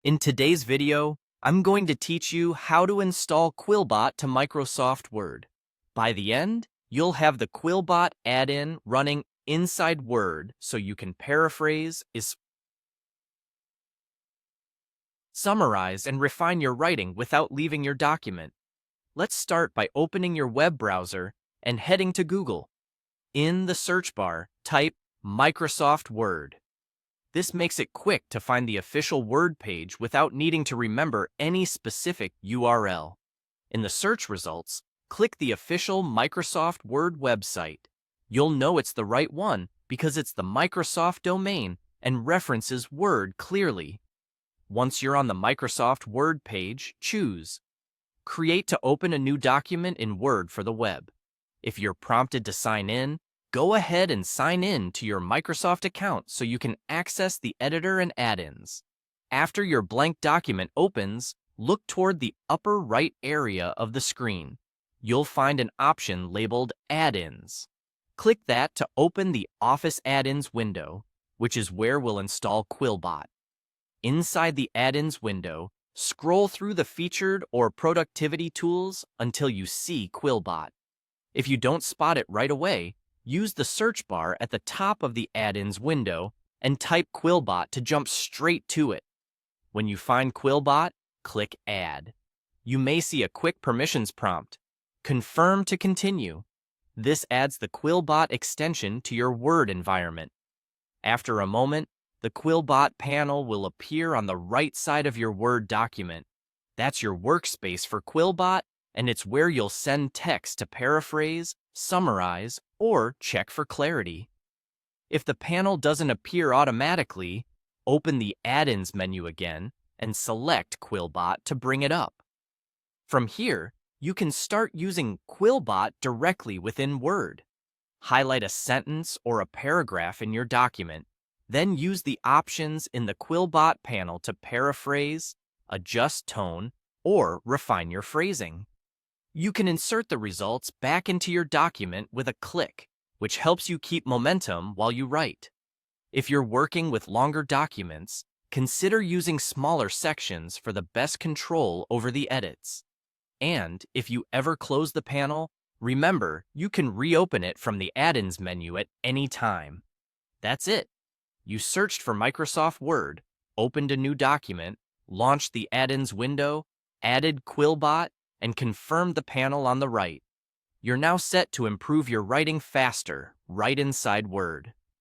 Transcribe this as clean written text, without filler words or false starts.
In today's video, I'm going to teach you how to install Quillbot to Microsoft Word. By the end, you'll have the Quillbot add-in running inside Word so you can paraphrase, summarize, and refine your writing without leaving your document. Let's start by opening your web browser and heading to Google. In the search bar, type Microsoft Word. This makes it quick to find the official Word page without needing to remember any specific URL. In the search results, click the official Microsoft Word website. You'll know it's the right one because it's the Microsoft domain and references Word clearly. Once you're on the Microsoft Word page, choose Create to open a new document in Word for the web. If you're prompted to sign in, go ahead and sign in to your Microsoft account so you can access the editor and add-ins. After your blank document opens, look toward the upper right area of the screen. You'll find an option labeled Add-ins. Click that to open the Office Add-ins window, which is where we'll install Quillbot. Inside the Add-ins window, scroll through the featured or productivity tools until you see Quillbot. If you don't spot it right away, use the search bar at the top of the add-ins window and type Quillbot to jump straight to it. When you find Quillbot, click Add. You may see a quick permissions prompt. Confirm to continue. This adds the Quillbot extension to your Word environment. After a moment, the Quillbot panel will appear on the right side of your Word document. That's your workspace for Quillbot, and it's where you'll send text to paraphrase, summarize, or check for clarity. If the panel doesn't appear automatically, open the Add-ins menu again and select Quillbot to bring it up. From here, you can start using Quillbot directly within Word. Highlight a sentence or a paragraph in your document, then use the options in the Quillbot panel to paraphrase, adjust tone, or refine your phrasing. You can insert the results back into your document with a click, which helps you keep momentum while you write. If you're working with longer documents, consider using smaller sections for the best control over the edits. And if you ever close the panel, remember you can reopen it from the Add-ins menu at any time. That's it. You searched for Microsoft Word, opened a new document, launched the Add-ins window, added Quillbot, and confirmed the panel on the right. You're now set to improve your writing faster, right inside Word.